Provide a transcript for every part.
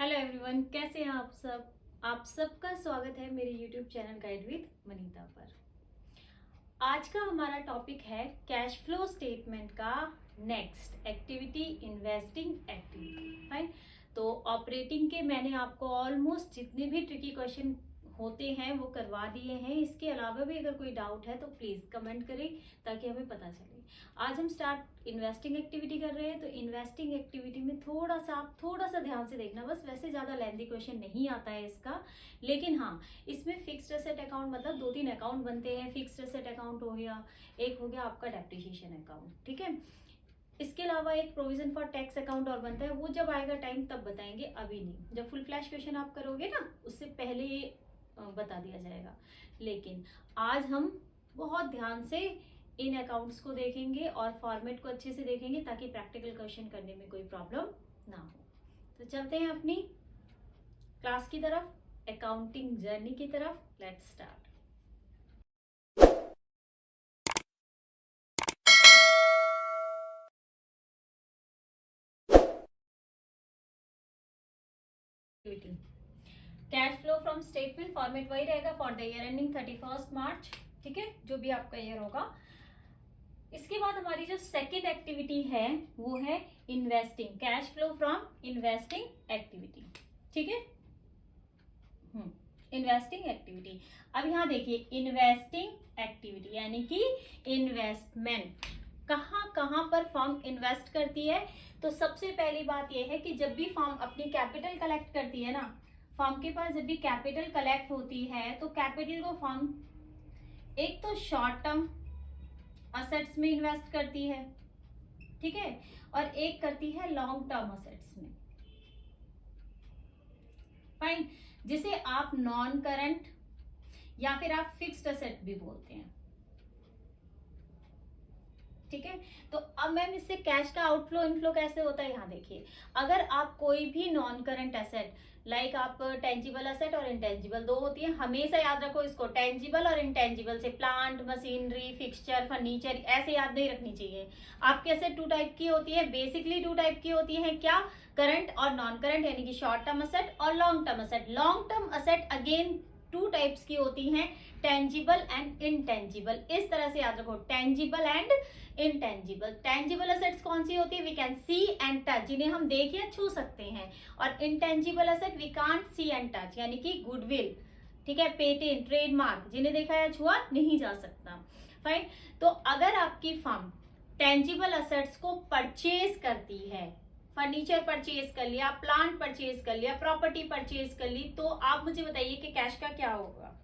Hello everyone, कैसे हैं आप सब। आप सबका स्वागत है मेरे YouTube channel guide with Manita पर। आज का हमारा टॉपिक है कैश फ्लो स्टेटमेंट का next activity, investing activity. Fine. तो ऑपरेटिंग के मैंने आपको ऑलमोस्ट जितने भी ट्रिकी क्वेश्चन होते हैं वो करवा दिए हैं। इसके अलावा भी अगर कोई डाउट है तो प्लीज कमेंट करें ताकि हमें पता चले। आज हम स्टार्ट इन्वेस्टिंग एक्टिविटी कर रहे हैं। तो इन्वेस्टिंग एक्टिविटी में आप थोड़ा सा ध्यान से देखना, बस वैसे ज्यादा लेंथी क्वेश्चन नहीं आता है इसका, लेकिन हाँ इसमें फिक्स्ड एसेट अकाउंट मतलब 2-3 अकाउंट बनते हैं। फिक्स्ड एसेट अकाउंट हो गया, एक हो गया आपका डेप्रिसिएशन अकाउंट, ठीक है। इसके अलावा एक प्रोविजन फॉर टैक्स अकाउंट और बनता है, वो जब आएगा टाइम तब बताएंगे, अभी नहीं। जब फुल फ्लैश क्वेश्चन आप करोगे ना उससे पहले ये बता दिया जाएगा। लेकिन आज हम बहुत ध्यान से इन अकाउंट्स को देखेंगे और फॉर्मेट को अच्छे से देखेंगे ताकि प्रैक्टिकल क्वेश्चन करने में कोई प्रॉब्लम ना हो। तो चलते हैं अपनी क्लास की तरफ, अकाउंटिंग जर्नी की तरफ। Let's start. Cash flow from statement format वही रहेगा फॉर द ईयर एंडिंग 31 मार्च, ठीक है, जो भी आपका ईयर होगा। इसके बाद हमारी जो सेकेंड एक्टिविटी है वो है investing, cash flow from investing activity, ठीक है। Investing activity. अब यहाँ देखिए, इन्वेस्टिंग एक्टिविटी यानी कि इन्वेस्टमेंट, कहाँ कहाँ पर फर्म इन्वेस्ट करती है। तो सबसे पहली बात यह है कि जब भी फर्म अपनी कैपिटल कलेक्ट करती है ना, फर्म के पास जब भी कैपिटल कलेक्ट होती है तो कैपिटल को फर्म एक तो शॉर्ट टर्म असेट्स में इन्वेस्ट करती है, ठीक है, और एक करती है लॉन्ग टर्म असेट्स में। फाइन। जिसे आप नॉन करंट या फिर आप फिक्स्ड असेट भी बोलते हैं, ठीक है। तो अब मैम इससे कैश का आउटफ्लो इनफ्लो कैसे होता है, यहाँ देखिए। अगर आप कोई भी नॉन करंट एसेट, लाइक आप टेंजिबल एसेट और इंटेंजिबल दो होती है, हमेशा याद रखो इसको, टेंजिबल और इंटेंजिबल से प्लांट मशीनरी फिक्सचर फर्नीचर ऐसे याद नहीं रखनी चाहिए। आपके एसेट 2 टाइप की होती है, बेसिकली 2 टाइप की होती है, क्या, करंट और नॉन करंट, यानी कि शॉर्ट टर्म असेट और long term asset. Long term asset again 2 types की होती हैं, टेंजिबल एंड इनटेंजिबल। इस तरह से याद रखो, tangible and intangible. Tangible assets कौन सी होती है, we can see and touch, जिन्हें हम देख या छू सकते हैं। और intangible asset we can't see and touch, यानी कि गुडविल, ठीक है, पेटेंट, ट्रेडमार्क, जिन्हें देखा या छुआ नहीं जा सकता। फाइन। तो अगर आपकी फर्म टेंजिबल असेट्स को परचेज करती है, फर्नीचर परचेज कर लिया, प्लांट परचेज कर लिया, प्रॉपर्टी परचेज कर ली, तो आप मुझे बताइए कि कैश का क्या होगा।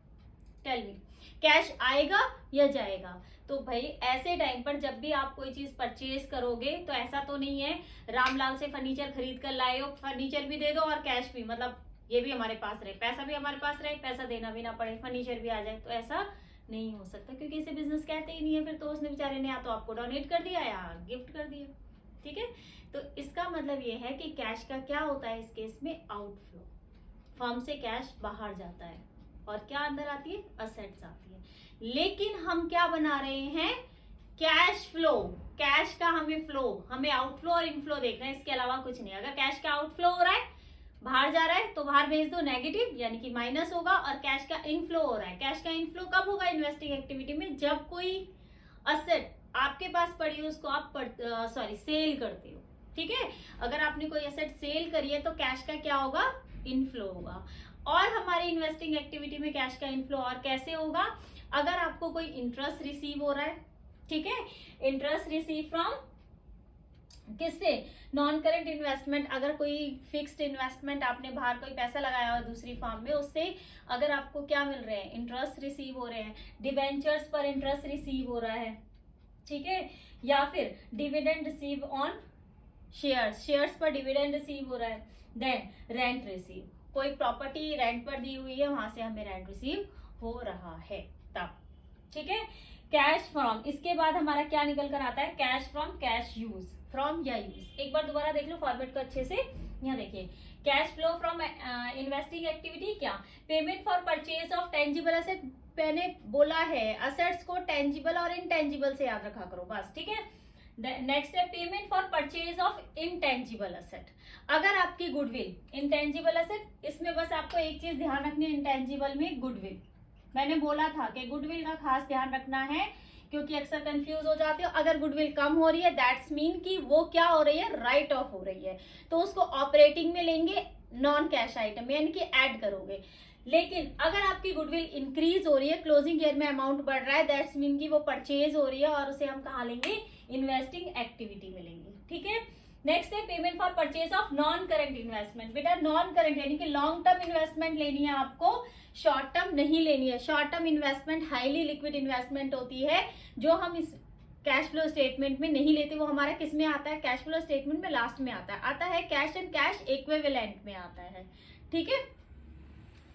टेल मी, कैश आएगा या जाएगा। तो भाई ऐसे टाइम पर जब भी आप कोई चीज परचेज करोगे तो ऐसा तो नहीं है रामलाल से फर्नीचर खरीद कर लाए हो, फर्नीचर भी दे दो और कैश भी, मतलब ये भी हमारे पास रहे, पैसा भी हमारे पास रहे, पैसा देना भी ना पड़े, फर्नीचर भी आ जाए, तो ऐसा नहीं हो सकता, क्योंकि इसे बिजनेस कहते ही नहीं है। फिर तो उसने बेचारे ने या तो आपको डोनेट कर दिया या गिफ्ट कर दिया, ठीक है। तो इसका मतलब ये है कि कैश का क्या होता है इस केस में, आउटफ्लो। फर्म से कैश बाहर जाता है और क्या अंदर आती है, असेट्स आती है। लेकिन हम क्या बना रहे हैं, कैश फ्लो। कैश का हमें फ्लो, हमें आउटफ्लो और इनफ्लो देखना है, इसके अलावा कुछ नहीं। अगर कैश का आउटफ्लो हो रहा है, बाहर जा रहा है, तो बाहर भेज दो, नेगेटिव यानी कि माइनस होगा। और कैश का इनफ्लो हो रहा है, कैश का इनफ्लो कब होगा, इन्वेस्टिंग एक्टिविटी में, जब कोई असेट आपके पास पड़ी हो उसको आप सेल करते हो, ठीक है। अगर आपने कोई एसेट सेल करी है तो कैश का क्या होगा, इनफ्लो होगा। और हमारी इन्वेस्टिंग एक्टिविटी में कैश का इनफ्लो और कैसे होगा, अगर आपको कोई इंटरेस्ट रिसीव हो रहा है, ठीक है, इंटरेस्ट रिसीव फ्रॉम किससे, नॉन करंट इन्वेस्टमेंट। अगर कोई फिक्स्ड इन्वेस्टमेंट आपने बाहर कोई पैसा लगाया हुआ दूसरी फर्म में, उससे अगर आपको क्या मिल रहे हैं, इंटरेस्ट रिसीव हो रहे हैं, डिवेंचर्स पर इंटरेस्ट रिसीव हो रहा है, ठीक है, या फिर dividend receive on shares, shares पर डिविडेंड रिसीव हो रहा है, देन रेंट रिसीव, कोई प्रॉपर्टी रेंट पर दी हुई है वहां से हमें रेंट रिसीव हो रहा है तब, ठीक है। कैश फ्रॉम, इसके बाद हमारा क्या निकल कर आता है, cash from, cash use, from या यूज। एक बार दोबारा देख लो फॉर्मेट को अच्छे से। यहाँ देखिए, cash flow from investing activity, क्या, payment for purchase of tangible asset. मैंने बोला है असेट्स को टेंजिबल और इनटेंजिबल से याद रखा करो बस, ठीक है। नेक्स्ट है payment for purchase of intangible asset. अगर आपकी गुडविल इंटेंजिबल असेट, इसमें बस आपको एक चीज ध्यान रखनी है, इंटेंजिबल में गुडविल, मैंने बोला था कि गुडविल का खास ध्यान रखना है क्योंकि अक्सर कंफ्यूज हो जाते हो। अगर गुडविल कम हो रही है दैट्स मीन कि वो क्या हो रही है, राइट ऑफ हो रही है, तो उसको ऑपरेटिंग में लेंगे, नॉन कैश आइटम यानी कि ऐड करोगे। लेकिन अगर आपकी गुडविल इंक्रीज हो रही है, क्लोजिंग ईयर में अमाउंट बढ़ रहा है, दैट्स मीन कि वो परचेज हो रही है और उसे हम कहाँ लेंगे, इन्वेस्टिंग एक्टिविटी में लेंगे। ठीक है, नेक्स्ट है payment for purchase of non current investment. बेटा नॉन करंट यानी कि लॉन्ग टर्म इन्वेस्टमेंट लेनी है आपको, शॉर्ट टर्म नहीं लेनी है। Short term investment highly liquid investment होती है जो हम इस कैश फ्लो स्टेटमेंट में नहीं लेते। वो हमारा किस में आता है, कैश फ्लो स्टेटमेंट में लास्ट में आता है कैश एंड कैश इक्विवेलेंट में आता है। ठीक है,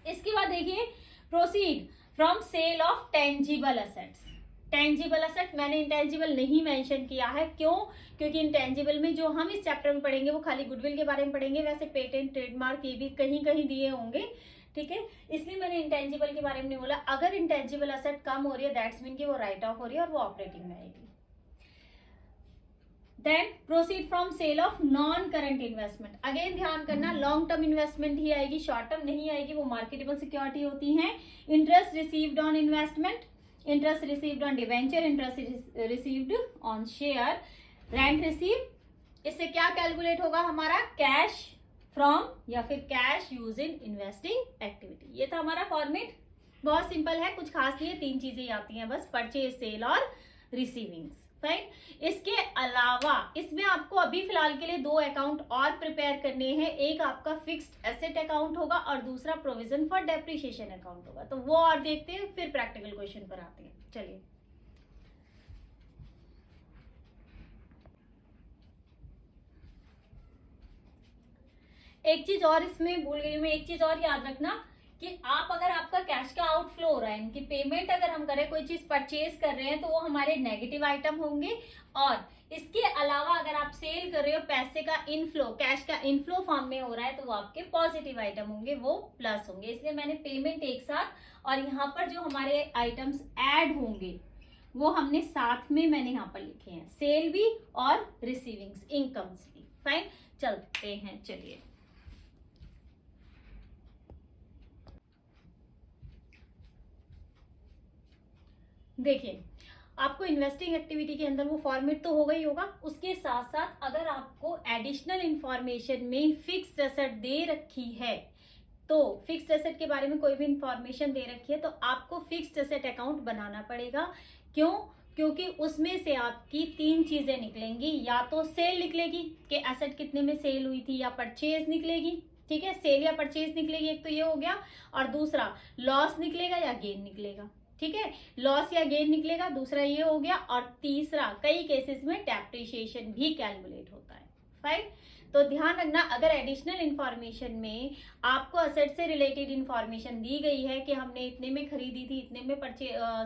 इसके बाद देखिए proceed from sale of tangible assets. Tangible asset मैंने इंटेंजिबल नहीं मेंशन किया है, क्यों, क्योंकि इंटेंजिबल में जो हम इस चैप्टर में पढ़ेंगे वो खाली गुडविल के बारे में पढ़ेंगे, वैसे पेटेंट ट्रेडमार्क ये भी कहीं कहीं दिए होंगे। ठीक है, इसलिए मैंने इंटेंजिबल के बारे में नहीं बोला। अगर इंटेंजिबल असेट कम हो रही है दैट्स मीन कि वो राइट ऑफ हो रही है और वो ऑपरेटिंग में आएगी। Then proceed from sale of non current investment. Again ध्यान करना, लॉन्ग टर्म इन्वेस्टमेंट ही आएगी, शॉर्ट टर्म नहीं आएगी, वो मार्केटेबल सिक्योरिटी होती हैं। Interest received on investment, interest received on debenture, interest received on share, rent receive. इससे क्या कैलकुलेट होगा हमारा, कैश फ्रॉम या फिर cash use in investing activity. ये था हमारा फॉर्मेट, बहुत सिंपल है, कुछ खास नहीं है, 3 चीजें आती हैं बस, परचेज, सेल और रिसीविंग्स। फाइन। इसके अलावा इसमें आपको अभी फिलहाल के लिए 2 अकाउंट और प्रिपेयर करने हैं। एक आपका फिक्स्ड एसेट अकाउंट होगा और दूसरा प्रोविजन फॉर डेप्रिसिएशन अकाउंट होगा। तो वो और देखते हैं, फिर प्रैक्टिकल क्वेश्चन पर आते हैं। चलिए, एक चीज और इसमें भूल गई मैं, एक चीज और याद रखना कि आप अगर आपका कैश का आउटफ्लो हो रहा है, इनकी पेमेंट अगर हम करें, कोई चीज परचेज कर रहे हैं, तो वो हमारे नेगेटिव आइटम होंगे। और इसके अलावा अगर आप सेल कर रहे हो, पैसे का इनफ्लो, कैश का इनफ्लो फॉर्म में हो रहा है, तो वो आपके पॉजिटिव आइटम होंगे, वो प्लस होंगे। इसलिए मैंने पेमेंट एक साथ और यहाँ पर जो हमारे आइटम्स ऐड होंगे वो हमने साथ में मैंने यहाँ पर लिखे हैं, सेल भी और रिसीविंग्स, इनकम्स भी। फाइन, चलते हैं। चलिए, देखिए आपको इन्वेस्टिंग एक्टिविटी के अंदर वो फॉर्मेट तो होगा ही होगा, उसके साथ साथ अगर आपको एडिशनल इंफॉर्मेशन में फिक्स्ड एसेट दे रखी है, तो फिक्स्ड एसेट के बारे में कोई भी इंफॉर्मेशन दे रखी है तो आपको फिक्स्ड एसेट अकाउंट बनाना पड़ेगा। क्यों, क्योंकि उसमें से आपकी 3 चीजें निकलेंगी, या तो सेल निकलेगी कि एसेट कितने में सेल हुई थी, या परचेज निकलेगी। ठीक है, सेल या परचेज निकलेगी, एक तो ये हो गया, और दूसरा लॉस निकलेगा या गेन निकलेगा। ठीक है, लॉस या गेन निकलेगा, दूसरा ये हो गया, और तीसरा कई केसेस में डेप्रिसिएशन भी कैलकुलेट होता है। फाइन, तो ध्यान रखना, अगर एडिशनल इंफॉर्मेशन में आपको असेट से रिलेटेड इंफॉर्मेशन दी गई है कि हमने इतने में खरीदी थी, इतने में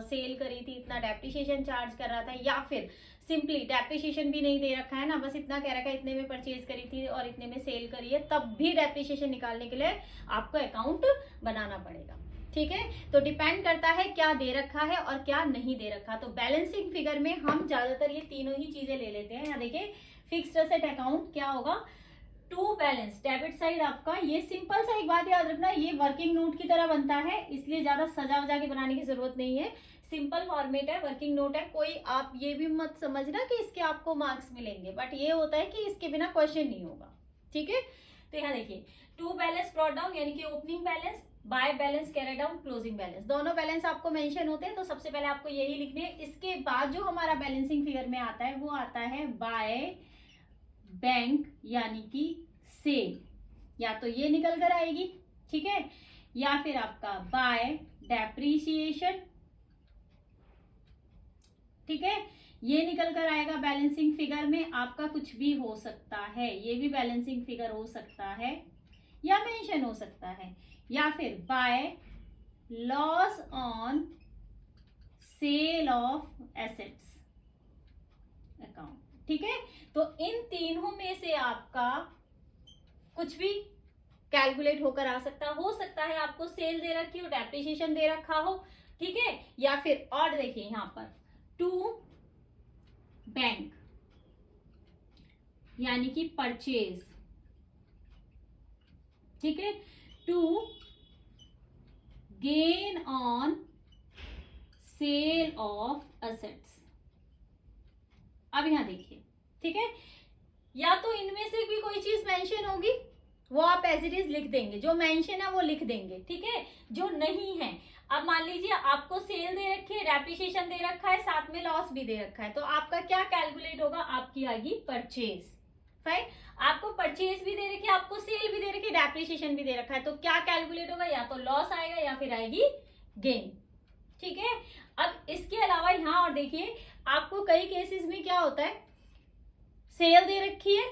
सेल करी थी, इतना डेप्रिसिएशन चार्ज कर रहा था, या फिर सिंपली डेप्रिसिएशन भी नहीं दे रखा है ना, बस इतना कह रखा है इतने में परचेज करी थी और इतने में सेल करी है, तब भी डेप्रिसिएशन निकालने के लिए आपको अकाउंट बनाना पड़ेगा। ठीक है, तो डिपेंड करता है क्या दे रखा है और क्या नहीं दे रखा। तो बैलेंसिंग फिगर में हम ज्यादातर ये तीनों ही चीजें ले लेते हैं। यहाँ देखिए, फिक्स्ड एसेट अकाउंट क्या होगा, टू बैलेंस, डेबिट साइड आपका, ये सिंपल सा एक बात याद रखना, ये वर्किंग नोट की तरह बनता है, इसलिए ज्यादा सजा वजा के बनाने की जरूरत नहीं है, सिंपल फॉर्मेट है, वर्किंग नोट है। कोई आप ये भी मत समझना कि इसके आपको मार्क्स मिलेंगे, बट ये होता है कि इसके बिना क्वेश्चन नहीं होगा। ठीक है, तो यहाँ देखिए, टू बैलेंस ब्रॉट डाउन यानी कि opening balance, by balance carry down, closing balance, दोनों बैलेंस आपको मेंशन होते हैं, तो सबसे पहले आपको यही लिखने हैं। इसके बाद जो हमारा बैलेंसिंग फिगर में आता है वो आता है बाय बैंक यानी कि सेल, या तो ये निकल कर आएगी, ठीक है, या फिर आपका बाय डेप्रीशिएशन, ठीक है, ये निकल कर आएगा बैलेंसिंग फिगर में। आपका कुछ भी हो सकता है, ये भी बैलेंसिंग फिगर हो सकता है या मेंशन हो सकता है, या फिर by loss on sale of assets account. ठीक है, तो इन तीनों में से आपका कुछ भी कैलकुलेट होकर आ सकता है आपको सेल दे रखी हो, डेप्रिसिएशन दे रखा हो, ठीक है, या फिर और देखिए यहाँ पर टू बैंक, यानी कि परचेज, ठीक है, to gain on sale of assets. अब यहां देखिए, ठीक है, या तो इनमें से भी कोई चीज मेंशन होगी वो आप एज इट इज लिख देंगे, जो मेंशन है वो लिख देंगे, ठीक है। जो नहीं है, अब मान लीजिए आपको सेल दे रखी है, डेप्रिसिएशन दे रखा है, साथ में लॉस भी दे रखा है, तो आपका क्या कैलकुलेट होगा, आपकी आएगी परचेज। फाइन, आपको परचेज भी दे रखी है, आपको सेल भी दे रखी है, डेप्रिसिएशन भी दे रखा है, तो क्या कैलकुलेट होगा, या तो लॉस आएगा या फिर आएगी गेन, ठीक है। अब इसके अलावा यहां और देखिए, आपको कई केसेस में क्या होता है, सेल दे रखी है,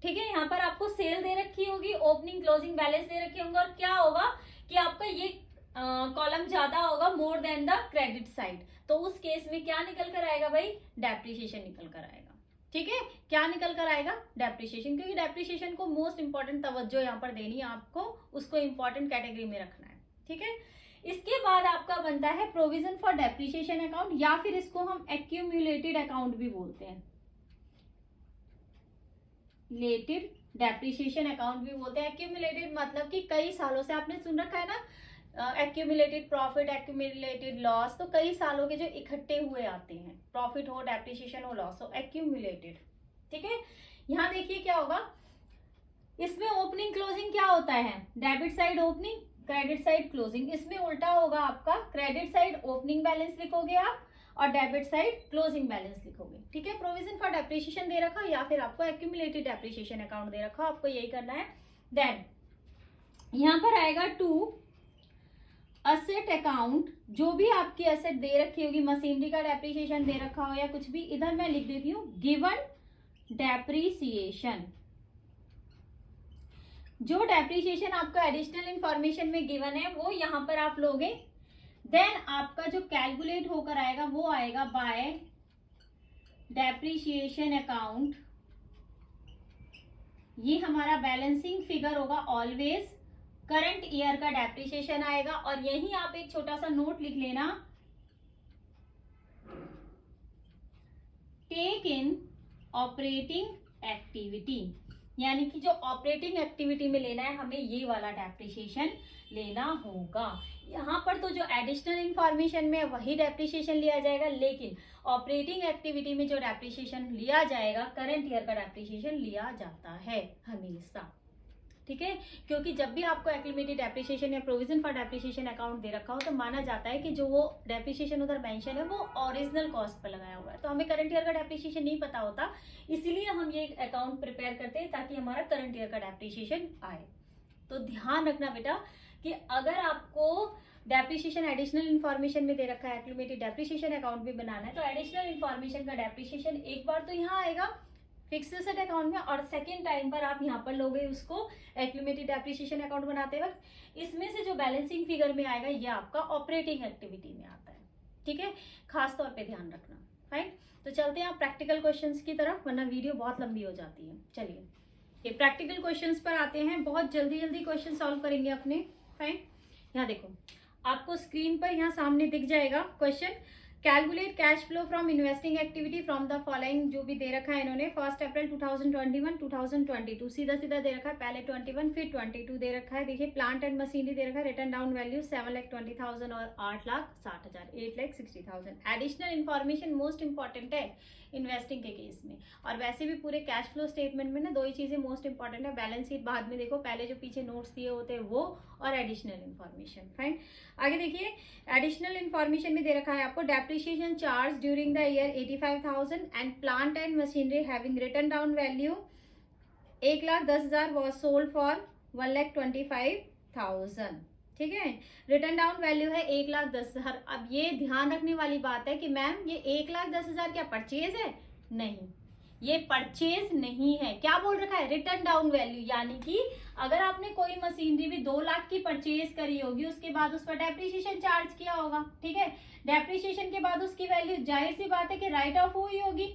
ठीक है, यहाँ पर आपको सेल दे रखी होगी, ओपनिंग क्लोजिंग बैलेंस दे रखे होंगे, और क्या होगा कि आपका ये कॉलम ज्यादा होगा more than the credit side, तो उस केस में क्या निकल कर आएगा भाई, डेप्रिसिएशन निकल कर आएगा, ठीक है। क्या निकल कर आएगा, डेप्रिसिएशन, क्योंकि डेप्रिसिएशन को मोस्ट इंपॉर्टेंट तवज्जो यहाँ पर देनी है आपको, उसको इंपॉर्टेंट कैटेगरी में रखना है, ठीक है। इसके बाद आपका बनता है प्रोविजन फॉर डेप्रिसिएशन अकाउंट, या फिर इसको हम एक्यूमुलेटेड अकाउंट भी बोलते हैं, एक्यूमुलेटेड डेप्रिसिएशन अकाउंट भी बोलते हैं। एक्यूमुलेटेड मतलब कि कई सालों से, आपने सुन रखा है ना, एक्यूमुलेटेड प्रॉफिट, एक्यूमुलेटेड लॉस, तो कई सालों के जो इकट्ठे हुए आते हैं, प्रॉफिट हो, डेप्रिसिएशन हो, लॉस हो, एक्यूमुलेटेड, ठीक है। यहां देखिए क्या होगा, इसमें ओपनिंग क्लोजिंग क्या होता है, debit side opening, credit side closing. इसमें उल्टा होगा आपका, क्रेडिट साइड ओपनिंग बैलेंस लिखोगे आप और डेबिट साइड क्लोजिंग बैलेंस लिखोगे, ठीक है। प्रोविजन फॉर डेप्रिसिएशन दे रखा या फिर आपको एक्यूमुलेटेड डेप्रिसिएशन अकाउंट दे रखा, आपको यही करना है। देन यहां पर आएगा टू असेट अकाउंट, जो भी आपकी असेट दे रखी होगी, मशीनरी का डेप्रिसिएशन दे रखा हो या कुछ भी, इधर मैं लिख देती हूँ गिवन डेप्रिसिएशन। जो डेप्रिसिएशन आपको एडिशनल इंफॉर्मेशन में गिवन है वो यहां पर आप लोगे, देन आपका जो कैलकुलेट होकर आएगा वो आएगा बाय डेप्रिसिएशन अकाउंट। ये हमारा बैलेंसिंग फिगर होगा ऑलवेज, करंट ईयर का डेप्रिसिएशन आएगा, और यही आप एक छोटा सा नोट लिख लेना, टेक इन ऑपरेटिंग एक्टिविटी, यानी कि जो ऑपरेटिंग एक्टिविटी में लेना है हमें ये वाला डेप्रिसिएशन लेना होगा। यहाँ पर तो जो एडिशनल इंफॉर्मेशन में वही डेप्रिसिएशन लिया जाएगा, लेकिन ऑपरेटिंग एक्टिविटी में जो डेप्रिसिएशन लिया जाएगा, करंट ईयर का डेप्रिसिएशन लिया जाता है हमेशा, ठीक है। क्योंकि जब भी आपको एक्यूमुलेटेड डेप्रिसिएशन या प्रोविजन फॉर डेप्रिसिएशन अकाउंट दे रखा हो तो माना जाता है कि जो वो डेप्रिसिएशन उधर मेंशन है वो ओरिजिनल कॉस्ट पर लगाया हुआ है, तो हमें करंट ईयर का डेप्रिसिएशन नहीं पता होता, इसीलिए हम ये अकाउंट प्रिपेयर करते हैं ताकि हमारा करंट ईयर का डेप्रिसिएशन आए। तो ध्यान रखना बेटा कि अगर आपको डेप्रिसिएशन एडिशनल इंफॉर्मेशन में दे रखा है, एक्यूमुलेटेड डेप्रिसिएशन अकाउंट भी बनाना है, तो एडिशनल इंफॉर्मेशन का डेप्रिसिएशन एक बार तो यहाँ आएगा फिक्स्ड एसेट अकाउंट में, और सेकेंड टाइम पर आप यहाँ पर लोगे उसको एक्यूमुलेटेड डेप्रिसिएशन अकाउंट बनाते वक्त। इसमें से जो बैलेंसिंग फिगर में आएगा ये आपका ऑपरेटिंग एक्टिविटी में आता है, ठीक है, खास तौर पे ध्यान रखना। फाइन, तो चलते हैं आप प्रैक्टिकल क्वेश्चंस की तरफ, वरना वीडियो बहुत लंबी हो जाती है। चलिए ये प्रैक्टिकल क्वेश्चंस पर आते हैं, बहुत जल्दी जल्दी क्वेश्चन सॉल्व करेंगे अपने। फाइन, यहाँ देखो आपको स्क्रीन पर यहाँ सामने दिख जाएगा question, calculate cash flow from investing activity from the following, जो भी दे रखा है इन्होंने 1 अप्रैल 2021 2022, सीधा सीधा दे रखा है, पहले 21 फिर 22 दे रखा है। देखिए प्लांट एंड मशीनरी दे रखा है, रिटर्न डाउन वैल्यू 7,20,000 और 8,60,000, 8,60,000। एडिशनल इन्फॉर्मेशन मोस्ट इंपॉर्टेंट है इन्वेस्टिंग के केस में, और वैसे भी पूरे कैश फ्लो स्टेटमेंट में ना दो ही चीजें मोस्ट इंपॉर्टेंट है, बैलेंस शीट बाद में देखो, पहले जो पीछे नोट्स दिए होते हैं वो, और एडिशनल इन्फॉर्मेशन। फाइन, आगे देखिए एडिशनल इन्फॉर्मेशन में दे रखा है आपको depreciation charge during the year 85,000 and plant and machinery having return down value 1,10,000 was sold for 1,25,000, ठीक है। रिटर्न डाउन वैल्यू है 1,10,000। अब ये ध्यान रखने वाली बात है कि मैम ये 1,10,000 क्या परचेज है? नहीं, ये परचेज नहीं है। क्या बोल रखा है? रिटर्न डाउन वैल्यू, यानी कि अगर आपने कोई मशीनरी भी 2 लाख की परचेज करी होगी, उसके बाद उस पर डेप्रिसिएशन चार्ज किया होगा, ठीक है, डेप्रिसिएशन के बाद उसकी वैल्यू जाहिर सी बात है कि राइट ऑफ हुई होगी,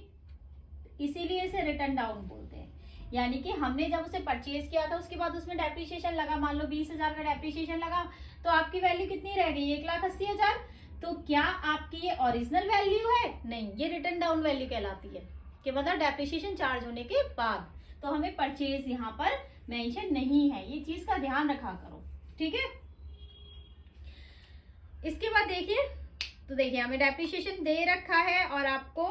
इसीलिए इसे रिटर्न डाउन बोलते हैं। यानी कि हमने जब उसे परचेज किया था उसके बाद उसमें डेप्रिसिएशन लगा, मान लो 20,000 का डेप्रिसिएशन लगा, तो आपकी वैल्यू कितनी रह गई? 1,80,000। तो क्या आपकी ये ओरिजिनल वैल्यू है? नहीं, ये रिटर्न डाउन वैल्यू कहलाती है, कि मतलब डेप्रिसिएशन चार्ज होने के बाद। तो हमें परचेज यहाँ पर मेंशन नहीं है, ये चीज का ध्यान रखा करो, ठीक है। इसके बाद देखिए, तो देखिए हमें डेप्रिसिएशन दे रखा है और आपको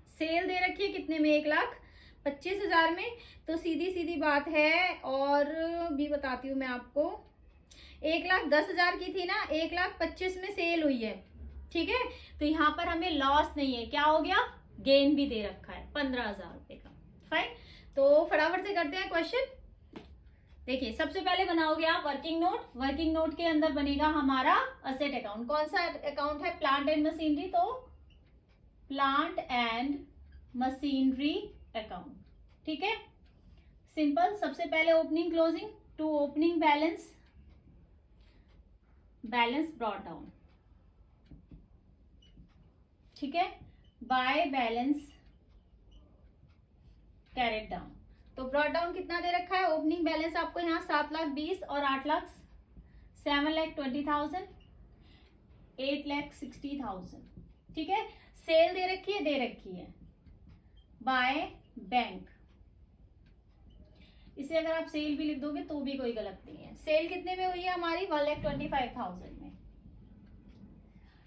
सेल दे रखी है कितने में, 1,25,000 में। तो सीधी सीधी बात है, और भी बताती हूँ मैं आपको, 1,10,000 की थी ना, 1,25,000 में सेल हुई है, ठीक है। तो यहाँ पर हमें लॉस नहीं है, क्या हो गया, गेन भी दे रखा है 15,000 रुपए का। फाइन, तो फटाफट से करते हैं क्वेश्चन। देखिए सबसे पहले बनाओगे आप वर्किंग नोट। वर्किंग नोट के अंदर बनेगा हमारा असेट अकाउंट। कौन सा अकाउंट है, प्लांट एंड मशीनरी, तो प्लांट एंड मशीनरी अकाउंट, ठीक है। सिंपल, सबसे पहले opening closing, to opening balance, balance brought down, ठीक है, बाय बैलेंस कैरेट डाउन। तो ब्रॉट डाउन कितना दे रखा है, ओपनिंग बैलेंस आपको यहाँ 7,20,000 और 8,00,000, 7,20,000, 8,60,000, ठीक है। सेल दे रखी है बाय बैंक। इसे अगर आप सेल भी लिख दोगे तो भी कोई गलत नहीं है। सेल कितने में हुई है हमारी, 1,25,000 में।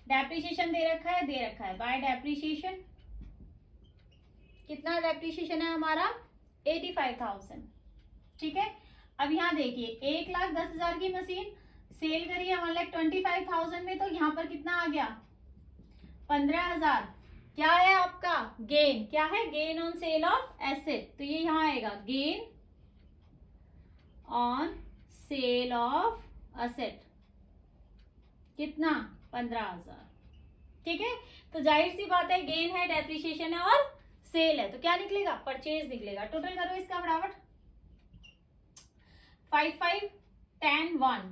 डेप्रिसिएशन दे रखा है बाय डेप्रिसिएशन। कितना डेप्रिसिएशन है हमारा, 85,000, ठीक है। अब यहाँ देखिए 1,10,000 की मशीन सेल करी है 1,25,000 में, तो यहाँ पर कितना आ गया, 15,000। क्या है आपका गेन, क्या है, gain on sale of asset. तो ये यहाँ आएगा gain on sale of asset, कितना, 15,000, ठीक है। तो जाहिर सी बात है, गेन है, डेप्रिसिएशन है और सेल है, तो क्या निकलेगा, परचेज निकलेगा। टोटल करो इसका फटाफट, 5, 5, 10, 1,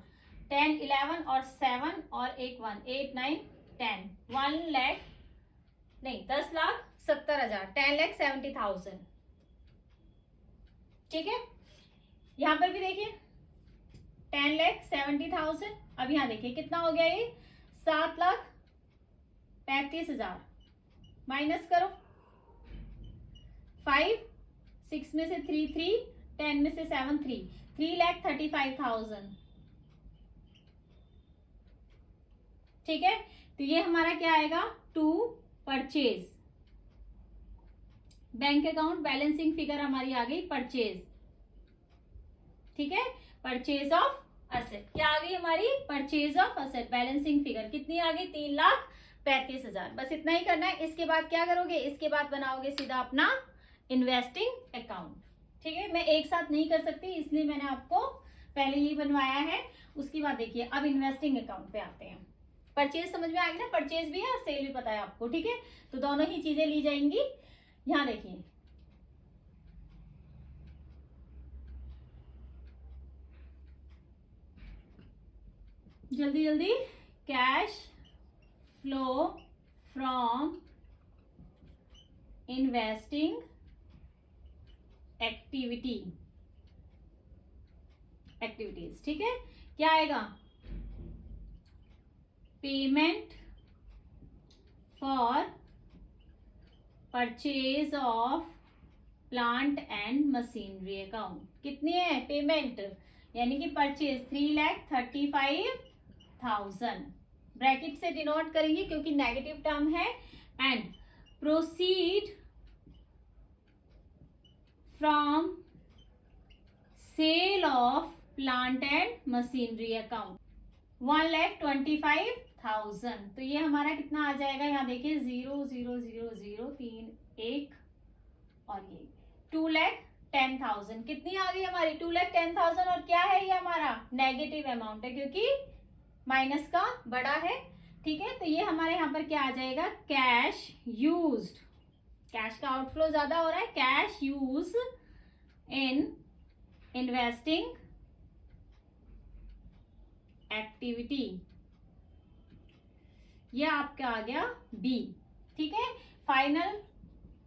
10, 11 और 7 और एक 1, 8, 9, 10, 10,70,000, 10,70,000, ठीक है। यहां पर भी देखिए 10,70,000। अब यहां देखिए कितना हो गया, ये 7,35,000, माइनस करो 5, 6 में से 3, 3, 10 में से 7, 3, 3,35,000, ठीक है। तो ये हमारा क्या आएगा, to purchase. Bank account balancing figure हमारी आ गई परचेज, ठीक है। परचेज ऑफ असेट क्या आ गई हमारी, purchase of asset balancing figure कितनी आ गई, 3,35,000। बस इतना ही करना है। इसके बाद क्या करोगे, इसके बाद बनाओगे सीधा अपना इन्वेस्टिंग अकाउंट, ठीक है। मैं एक साथ नहीं कर सकती, इसलिए मैंने आपको पहले ही बनवाया है। उसके बाद देखिए अब इन्वेस्टिंग अकाउंट पे आते हैं। परचेज समझ में आ गया ना, परचेज भी है और सेल भी पता है आपको, ठीक है। तो दोनों ही चीजें ली जाएंगी। यहां देखिए जल्दी जल्दी, cash flow from investing activities, ठीक है। क्या आएगा, payment for purchase of plant and machinery account. कितनी है पेमेंट, यानी कि परचेज 3,35,000, ब्रैकेट से डिनोट करेंगे क्योंकि नेगेटिव टर्म है। And proceed from sale of plant and machinery account 1,25,000। तो ये हमारा कितना आ जाएगा, यहाँ देखिए 0, 0, 0, 0, 3, 1 और ये 2,10,000। कितनी आ गई हमारी, 2,10,000। और क्या है, ये हमारा नेगेटिव अमाउंट है क्योंकि माइनस का बड़ा है, ठीक है। तो ये हमारे यहाँ पर क्या आ जाएगा, कैश यूज्ड। कैश का आउटफ्लो ज्यादा हो रहा है, cash use in investing activity, ये आपका आ गया बी, ठीक है। फाइनल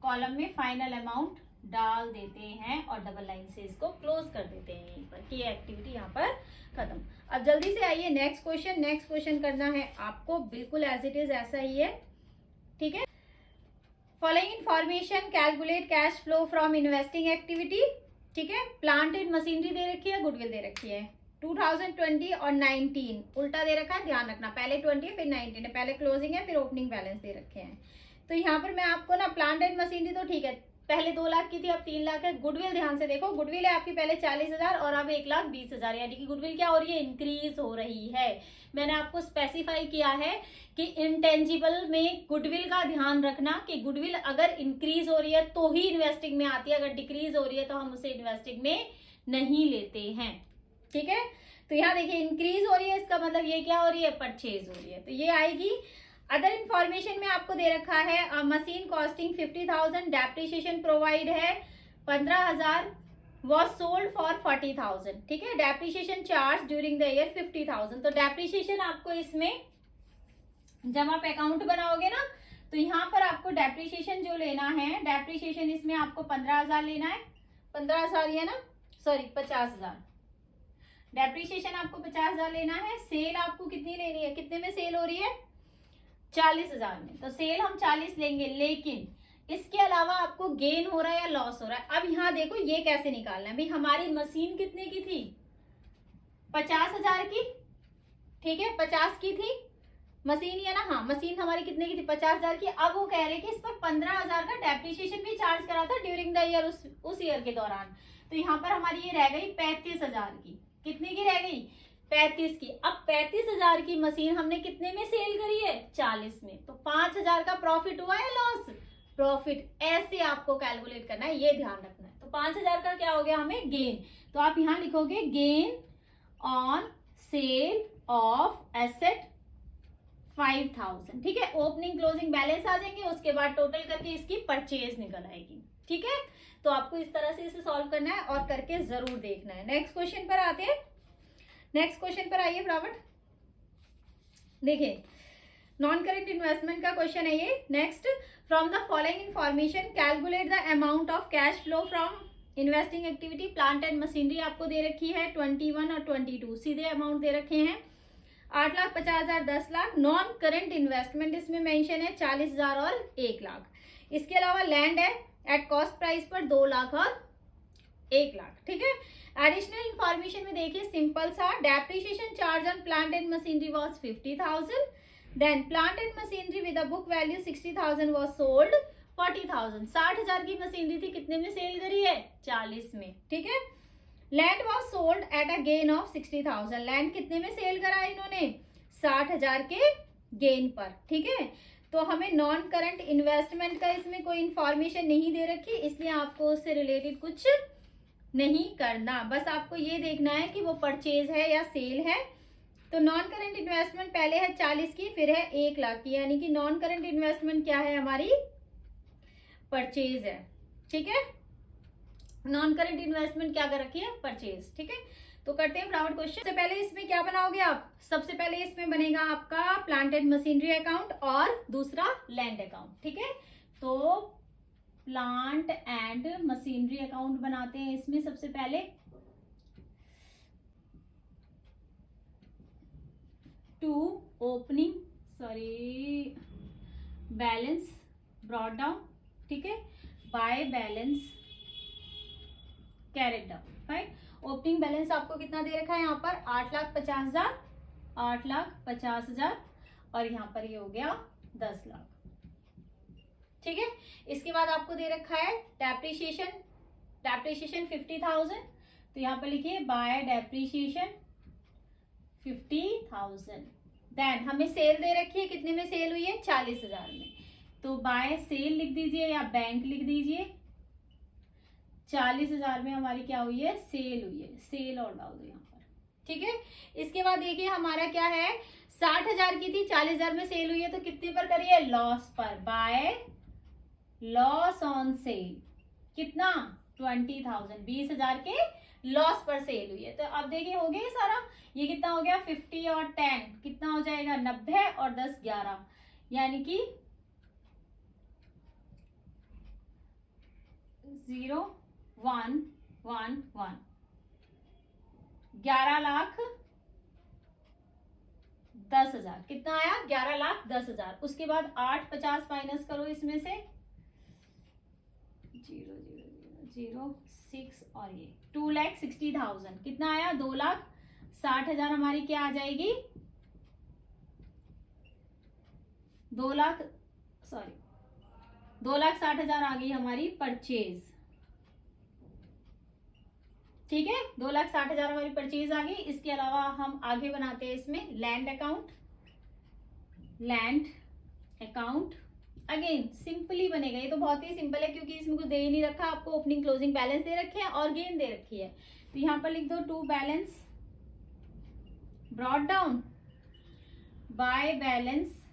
कॉलम में फाइनल अमाउंट डाल देते हैं और डबल लाइन से इसको क्लोज कर देते हैं यहीं पर कि ये एक्टिविटी यहाँ पर खत्म। अब जल्दी से आइए नेक्स्ट क्वेश्चन। नेक्स्ट क्वेश्चन करना है आपको बिल्कुल एज इट इज ऐसा ही है, ठीक है। Following information calculate cash flow from investing activity. ठीक है, प्लांट एंड मशीनरी दे रखी है, गुडविल दे रखी है। 2020 और 19 उल्टा दे रखा है, ध्यान रखना, पहले 20 है फिर 19 है, पहले क्लोजिंग है फिर ओपनिंग बैलेंस दे रखे हैं। तो यहाँ पर मैं आपको ना प्लांट एंड मशीनरी तो ठीक है, पहले 2 लाख की थी, अब 3 लाख है। गुडविल ध्यान से देखो, गुडविल है आपकी पहले 40,000 और अब 1,20,000, यानी कि गुडविल क्या हो रही है, इंक्रीज हो रही है। मैंने आपको स्पेसिफाई किया है कि इंटेंजिबल में गुडविल का ध्यान रखना कि गुडविल अगर इंक्रीज हो रही है तो ही इन्वेस्टिंग में आती है, अगर डिक्रीज हो रही है तो हम उसे इन्वेस्टिंग में नहीं लेते हैं। ठीक है, तो यहाँ देखिए इंक्रीज हो रही है, इसका मतलब ये क्या हो रही है, परचेज हो रही है, तो ये आएगी। अदर इंफॉर्मेशन में आपको दे रखा है मशीन कॉस्टिंग 50,000, डेप्रिसिएशन प्रोवाइड है 15,000, वॉज सोल्ड फॉर 40,000। ठीक है, depreciation charge during the year 50,000। तो डेप्रिसिएशन आपको इसमें जब आप अकाउंट बनाओगे ना तो यहाँ पर आपको डेप्रिसिएशन जो लेना है, डेप्रिसिएशन इसमें आपको 15,000 लेना है, 15,000 ये ना, सॉरी 50,000, डेप्रिसिएशन आपको 50,000 लेना है। सेल आपको कितनी लेनी है, कितने में सेल हो रही है, 40,000 में, तो सेल हम 40 लेंगे, लेकिन इसके अलावा आपको गेन हो रहा है या लॉस हो रहा है। अब यहाँ देखो ये कैसे निकालना है भाई, हमारी मशीन कितने की थी, 50,000 की। ठीक है, 50 की थी मशीन, है ना, हाँ मशीन हमारी कितने की थी, 50,000 की। अब वो कह रहे कि इस पर 15,000 का डेप्रिसिएशन भी चार्ज करा था ड्यूरिंग द ईयर, उस ईयर के दौरान। तो यहाँ पर हमारी ये रह गई 35,000 की, कितने की रह गई, 35 की। अब 35,000 की मशीन हमने कितने में सेल करी है, 40 में, तो 5,000 का प्रॉफिट हुआ है, लॉस, प्रॉफिट। ऐसे आपको कैलकुलेट करना है, ये ध्यान रखना है। तो 5,000 का क्या हो गया हमें, गेन, तो आप यहाँ लिखोगे gain on sale of asset 5,000। ठीक है, ओपनिंग क्लोजिंग बैलेंस आ जाएंगे, उसके बाद टोटल करके इसकी परचेज निकल आएगी। ठीक है, तो आपको इस तरह से इसे सॉल्व करना है और करके जरूर देखना है। नेक्स्ट क्वेश्चन पर आते हैं, नेक्स्ट क्वेश्चन पर आइए फटाफट। देखिए नॉन करेंट इन्वेस्टमेंट का क्वेश्चन है ये। Next, from the following information calculate the amount of cash flow from investing activity. Plant and machinery आपको दे रखी है 21 और 22, सीधे अमाउंट दे रखे हैं 8,50,000, 10 लाख। नॉन करेंट इन्वेस्टमेंट इसमें मेंशन है 40,000 और 1 लाख। इसके अलावा लैंड है एट कॉस्ट प्राइस पर 2 लाख और 1 लाख। ठीक है, एडिशनल इंफॉर्मेशन में देखिए सिंपल सा, depreciation charge on plant and machinery was 50,000, then plant and machinery with a book value 60,000 was sold 40,000। 60,000 की मशीनरी थी, कितने में सेल करी है, 40 में। ठीक है, land was sold at a gain of 60,000, land कितने में सेल करा है इन्होंने, 60,000 के गेन पर। ठीक है, तो हमें नॉन करंट इन्वेस्टमेंट का इसमें कोई इंफॉर्मेशन नहीं दे रखी, इसलिए आपको उससे रिलेटेड कुछ नहीं करना, बस आपको ये देखना है कि वो परचेज है या सेल है। तो नॉन करंट इन्वेस्टमेंट पहले है 40 की, फिर है 1 लाख की, यानी कि नॉन करंट इन्वेस्टमेंट क्या है, हमारी परचेज है। ठीक है, नॉन करंट इन्वेस्टमेंट क्या कर रखी है, परचेज। ठीक है, तो करते हैं फटाफट क्वेश्चन। सबसे पहले इसमें क्या बनाओगे आप, सबसे पहले इसमें बनेगा आपका प्लांट एंड मशीनरी अकाउंट और दूसरा लैंड अकाउंट। ठीक है, तो प्लांट एंड मशीनरी अकाउंट बनाते हैं इसमें सबसे पहले। To opening balance brought down. ठीक है, by balance carried down. Right, opening balance आपको कितना दे रखा है यहाँ पर, 8,50,000, 8,50,000 और यहाँ पर ये हो गया 10 लाख। ठीक है, इसके बाद आपको दे रखा है डेप्रिसिएशन 50,000, तो यहाँ पर लिखिए बाय डेप्रिसिएशन 50,000। देन हमें सेल दे रखी है, कितने में सेल हुई है, 40,000 में, तो बाय सेल लिख दीजिए या बैंक लिख दीजिए। 40,000 में हमारी क्या हुई है, सेल हुई है, सेल और डाल दो यहाँ पर। ठीक है, इसके बाद देखिए हमारा क्या है, 60,000 की थी, 40,000 में सेल हुई है, तो कितने पर करिए, लॉस पर, बाय लॉस ऑन सेल, कितना, 20,000, 20,000 के लॉस पर सेल हुई है। तो अब देखिए हो गया सारा, ये कितना हो गया, 50 और 10 कितना हो जाएगा, 90 और 10 11, यानी कि 0 1 1 1, 11,10,000 कितना आया, 11,10,000। उसके बाद 8,50 माइनस करो इसमें से, 0,0,0,0,6 और ये 2,60,000 कितना आया? 2,60,000 हमारी क्या आ जाएगी? 2,60,000 आ गई हमारी परचेज। ठीक है, 2,60,000 हमारी परचेज आ गई। इसके अलावा हम आगे बनाते हैं इसमें land account. Land account again simply बनेगा, ये तो बहुत ही सिंपल है क्योंकि इसमें कुछ दे ही नहीं रखा आपको। ओपनिंग क्लोजिंग बैलेंस दे रखे हैं और गेन दे रखी है, तो यहां पर लिख दो to balance brought down by balance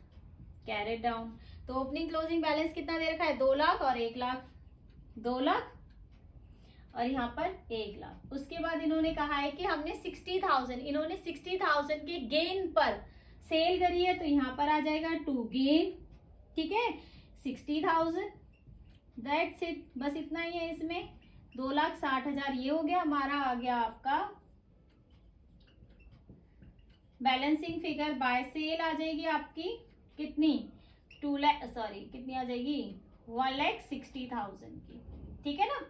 carried down. तो ओपनिंग क्लोजिंग बैलेंस कितना दे रखा है? 2 लाख और 1 लाख, 2 लाख और यहाँ पर 1 लाख। उसके बाद इन्होंने कहा है कि हमने 60,000, इन्होंने 60,000 के गेन पर सेल करी है, तो यहाँ पर आ जाएगा टू गेन। ठीक है, 60,000 दैट्स इट, बस इतना ही है इसमें। 2,60,000 ये हो गया हमारा, आ गया आपका बैलेंसिंग फिगर बाय सेल आ जाएगी आपकी कितनी? 2 लाख सॉरी कितनी आ जाएगी? 1,60,000 की। ठीक है ना,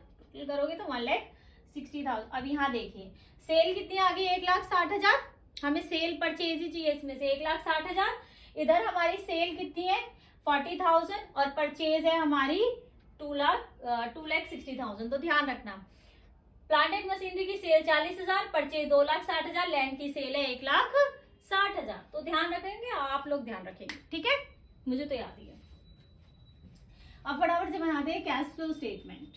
करोगे तो 1,60,000। अब यहाँ देखिए सेल कितनी आ गई? 1,60,000। हमें सेल परचेज ही चाहिए इसमें से 1,60,000। इधर हमारी सेल कितनी है? 40,000 और परचेज है हमारी 2,60,000। तो ध्यान रखना, प्लांट एंड मशीनरी की सेल 40,000, परचेज 2,60,000, लैंड की सेल है 1,60,000। तो ध्यान रखेंगे, आप लोग ध्यान रखेंगे। ठीक है, मुझे तो याद ही है। अब फटाफट से बनाते हैं कैश फ्लो स्टेटमेंट।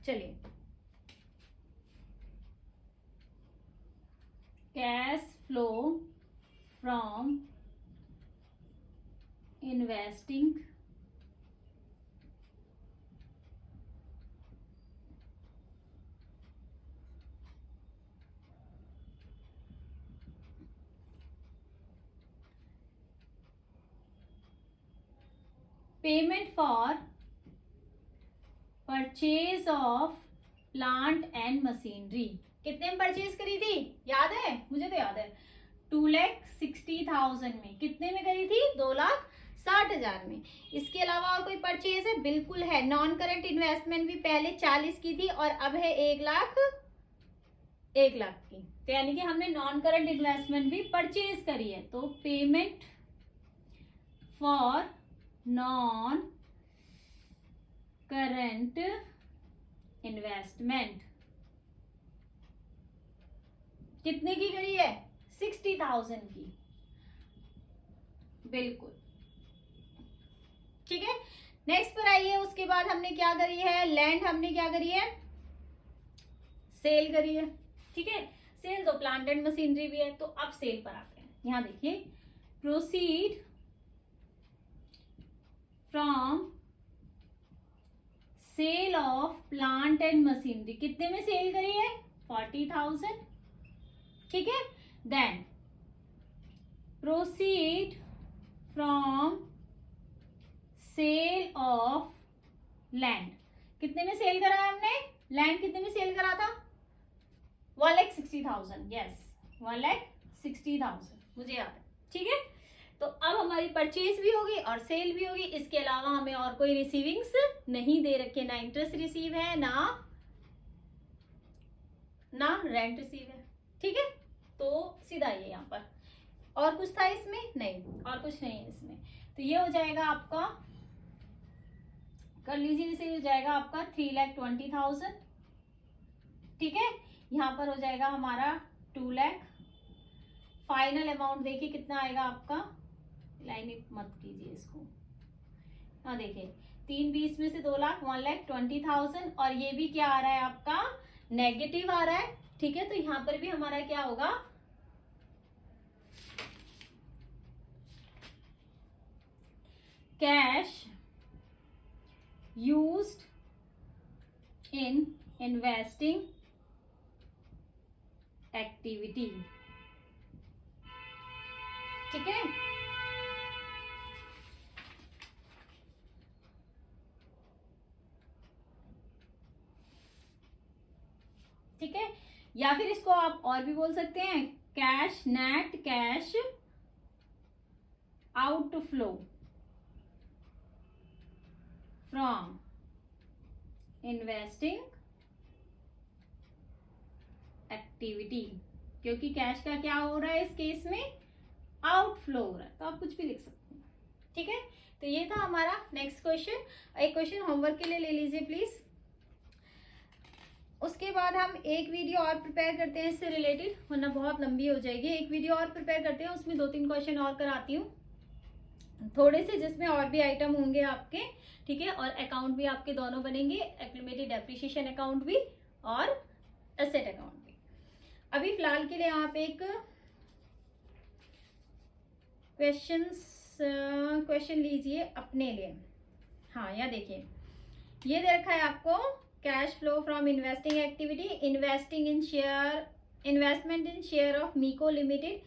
चलिए, cash flow from investing payment for purchase of plant and machinery. कितने में परचेज करी थी? याद है? मुझे तो याद है 2,60,000 में। कितने में करी थी? 2,60,000 में। इसके अलावा और कोई परचेज है? बिल्कुल है। नॉन करंट इन्वेस्टमेंट भी पहले 40 की थी और अब है 1 लाख की। तो यानी कि हमने नॉन करंट इन्वेस्टमेंट भी परचेज करी है। तो payment for non current investment कितने की करी है? 60,000 की। बिल्कुल ठीक है। नेक्स्ट पर आइए, उसके बाद हमने क्या करी है? लैंड हमने क्या करी है? सेल करी है। ठीक है, सेल तो प्लांट एंड मशीनरी भी है। तो अब सेल पर आते हैं। यहां देखिए, proceed from sale of plant and machinery. कितने में सेल करी है? 40,000। ठीक है, then proceed from sale of land. कितने में सेल करा है हमने? लैंड कितने में सेल करा था? 1,60,000। यस, 1,60,000 मुझे याद है। ठीक है, तो अब हमारी परचेज भी होगी और सेल भी होगी। इसके अलावा हमें और कोई रिसीविंग्स नहीं दे रखे, ना इंटरेस्ट रिसीव है ना रेंट रिसीव है। ठीक है, तो सीधा ये यहाँ पर। और कुछ था इसमें? नहीं, और कुछ नहीं है इसमें। तो ये हो जाएगा आपका, कर लीजिए, इसे हो जाएगा आपका 3,20,000। ठीक है, यहाँ पर हो जाएगा हमारा 2 लाख। फाइनल अमाउंट देखिए कितना आएगा आपका, लाइन मत कीजिए इसको। हाँ देखिए, 3,20 में से 2 लाख, 1,20,000 और ये भी क्या आ रहा है आपका? नेगेटिव आ रहा है। ठीक है, तो यहां पर भी हमारा क्या होगा? Cash used in investing activity. ठीक है, या फिर इसको आप और भी बोल सकते हैं cash, net cash outflow from investing activity, क्योंकि कैश का क्या हो रहा है इस केस में, आउटफ्लो हो रहा है, तो आप कुछ भी लिख सकते हैं। ठीक है, तो ये था हमारा नेक्स्ट क्वेश्चन। एक क्वेश्चन होमवर्क के लिए ले लीजिए प्लीज। उसके बाद हम एक वीडियो और प्रिपेयर करते हैं इससे रिलेटेड, वरना बहुत लंबी हो जाएगी। एक वीडियो और प्रिपेयर करते हैं, उसमें 2-3 क्वेश्चन और कराती हूँ थोड़े से, जिसमें और भी आइटम होंगे आपके। ठीक है, और अकाउंट भी आपके दोनों बनेंगे, एक्यूमुलेटेड डेप्रिसिएशन अकाउंट भी और एसेट अकाउंट भी। अभी फिलहाल के लिए आप एक क्वेश्चन लीजिए अपने लिए। हाँ, या देखिए, ये दे रखा है आपको cash flow from investing activity, investment in share of मीको limited.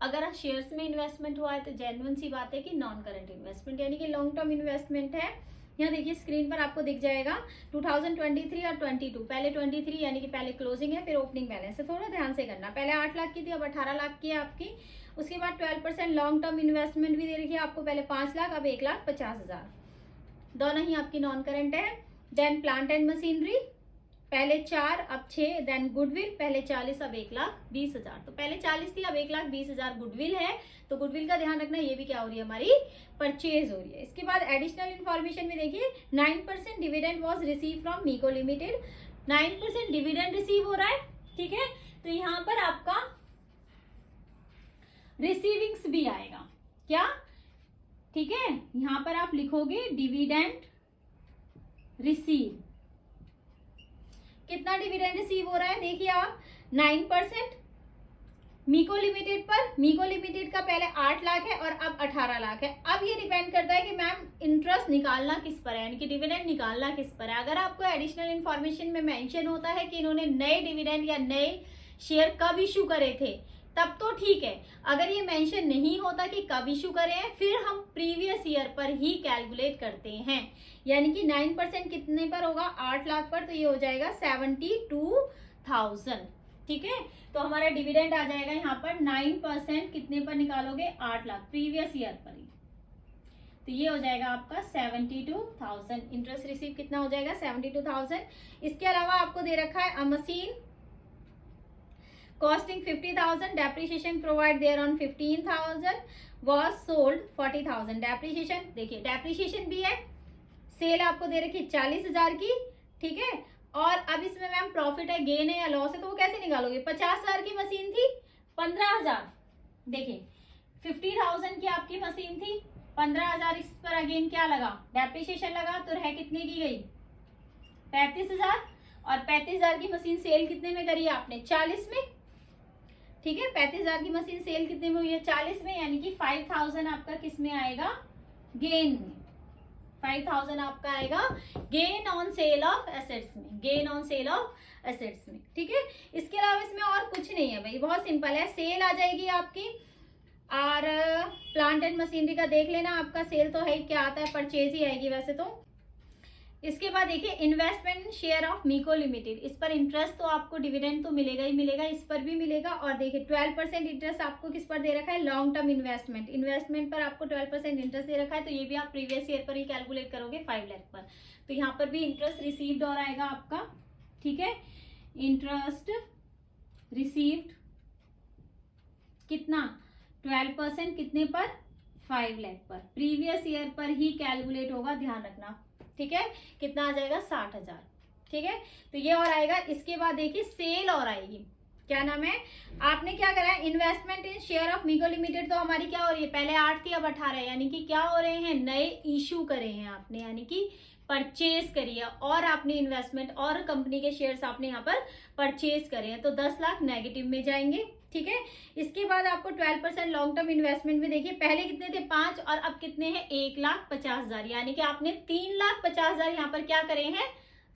अगर शेयर्स में इन्वेस्टमेंट हुआ है तो जेन्युइन सी बात है कि नॉन करंट इन्वेस्टमेंट यानी कि लॉन्ग टर्म इन्वेस्टमेंट है। यहाँ देखिए स्क्रीन पर आपको दिख जाएगा 2023 और 22। पहले 23 यानी कि पहले क्लोजिंग है, फिर ओपनिंग बैलेंस है। थोड़ा ध्यान से करना, पहले 8 लाख की थी, अब 18 लाख की है आपकी। उसके बाद 12% लॉन्ग टर्म इन्वेस्टमेंट भी दे रखी है आपको, पहले 5 लाख, अब 1,50,000, दोनों ही आपकी नॉन करंट है। देन प्लांट एंड मशीनरी, पहले 4 अब 6। देन गुडविल, पहले 40 अब 1,20,000, तो पहले 40 थी अब 1,20,000 गुडविल है। तो गुडविल का ध्यान रखना, ये भी क्या हो रही है हमारी, परचेज हो रही है। इसके बाद एडिशनल इन्फॉर्मेशन में देखिए 9% dividend was receive from मीको limited, 9% dividend receive हो रहा है। ठीक है, तो यहाँ पर आपका रिसीविंग्स भी आएगा क्या, ठीक है, यहाँ पर आप लिखोगे डिविडेंड रिसीव। कितना डिविडेंड रिसीव हो रहा है, देखिए आप 9% मीको लिमिटेड पर। मीको लिमिटेड का पहले 8 लाख है और अब 18 लाख है। अब ये डिपेंड करता है कि मैम इंटरेस्ट निकालना किस पर है, यानी कि डिविडेंड निकालना किस पर है। अगर आपको एडिशनल इन्फॉर्मेशन में मेंशन होता है कि इन्होंने नए डिविडेंड या नए शेयर कब इशू करे थे, तब तो ठीक है। अगर ये मेंशन नहीं होता कि कब इशू करे हैं, फिर हम प्रीवियस ईयर पर ही कैलकुलेट करते हैं। यानी कि 9% कितने पर होगा, 8 लाख पर, तो ये हो जाएगा 72,000। ठीक है, तो हमारा डिविडेंड आ जाएगा यहाँ पर 9% कितने पर निकालोगे, 8 लाख प्रीवियस ईयर पर ही, तो ये हो जाएगा आपका 72,000। इंटरेस्ट रिसीव कितना हो जाएगा, 72,000। इसके अलावा आपको दे रखा है अ machine costing 50,000, depreciation provide there on 15,000, was sold 40,000। Depreciation देखिए, डेप्रीशिएशन भी है, सेल आपको दे रखी 40,000 की। ठीक है, और अब इसमें मैम प्रॉफिट है, गेन है या लॉस है, तो वो कैसे निकालोगे, 50,000 की मशीन थी, 15,000, देखिए 50,000 की आपकी मशीन थी, 15,000 इस पर अगेन क्या लगा, डेप्रीशिएशन लगा, तो रह कितने की गई, 35,000। और 35,000 की मशीन सेल कितने में करी आपने, 40 में। ठीक है, 35,000 की मशीन सेल कितने में हुई है, 40 में, यानी कि 5,000 आपका किस में आएगा, गेन में। 5,000 आपका आएगा gain on sale of assets में, gain on sale of assets में। ठीक है, इसके अलावा इसमें और कुछ नहीं है भाई, बहुत सिंपल है। सेल आ जाएगी आपकी, और प्लांट एंड मशीनरी का देख लेना, आपका सेल तो है, क्या आता है, परचेज ही आएगी वैसे तो। इसके बाद देखिए इन्वेस्टमेंट शेयर ऑफ मीको लिमिटेड, इस पर इंटरेस्ट तो आपको डिविडेंड तो मिलेगा ही मिलेगा, इस पर भी मिलेगा। और देखिए 12% इंटरेस्ट आपको किस पर दे रखा है, लॉन्ग टर्म इन्वेस्टमेंट पर आपको 12% इंटरेस्ट दे रखा है, तो ये भी आप प्रीवियस ईयर पर ही कैलकुलेट करोगे 5 लाख पर, तो यहाँ पर भी इंटरेस्ट रिसीव्ड और आएगा आपका। ठीक है, इंटरेस्ट रिसीव्ड कितना, 12% कितने पर, 5 लाख पर, प्रीवियस ईयर पर ही कैलकुलेट होगा, ध्यान रखना। ठीक है, कितना आ जाएगा, 60,000। ठीक है, तो ये और आएगा। इसके बाद देखिए सेल और आएगी, क्या नाम है, आपने क्या करा है, investment in share of मीको limited, तो हमारी क्या हो रही है, पहले 8 थी अब 18, यानी कि क्या हो रहे हैं, नए इशू करे हैं आपने, यानी कि परचेज करी है, और आपने इन्वेस्टमेंट और कंपनी के शेयर्स आपने यहाँ पर परचेज करे हैं, तो 10 लाख नेगेटिव में जाएंगे। ठीक है, इसके बाद आपको 12% लॉन्ग टर्म इन्वेस्टमेंट में देखिए पहले कितने थे, 5, और अब कितने हैं, 1,50,000, यानी कि आपने 3,50,000 यहाँ पर क्या करे हैं,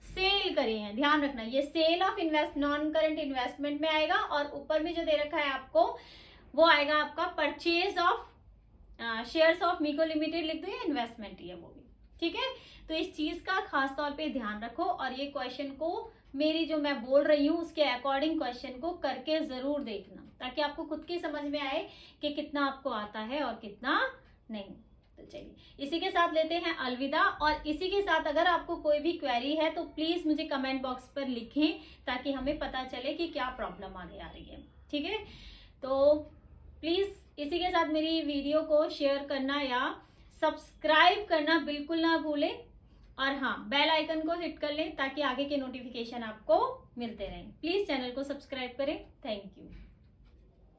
सेल करे हैं। ध्यान रखना, ये sale of non current investment में आएगा, और ऊपर में जो दे रखा है आपको वो आएगा आपका purchase of shares of मीको limited, लिख दो, इन्वेस्टमेंट ही है वो भी। ठीक है, तो इस चीज का खास तौर पे ध्यान रखो, और ये क्वेश्चन को मेरी जो मैं बोल रही हूँ उसके अकॉर्डिंग क्वेश्चन को करके जरूर देखना, ताकि आपको खुद की समझ में आए कि कितना आपको आता है और कितना नहीं। तो चलिए इसी के साथ लेते हैं अलविदा। और इसी के साथ अगर आपको कोई भी क्वेरी है तो प्लीज मुझे कमेंट बॉक्स पर लिखें, ताकि हमें पता चले कि क्या प्रॉब्लम आगे आ रही है। ठीक है, तो प्लीज इसी के साथ मेरी वीडियो को शेयर करना या सब्सक्राइब करना बिल्कुल ना भूलें। और हाँ, बेल आइकन को हिट कर लें ताकि आगे के नोटिफिकेशन आपको मिलते रहें। प्लीज चैनल को सब्सक्राइब करें। Thank you.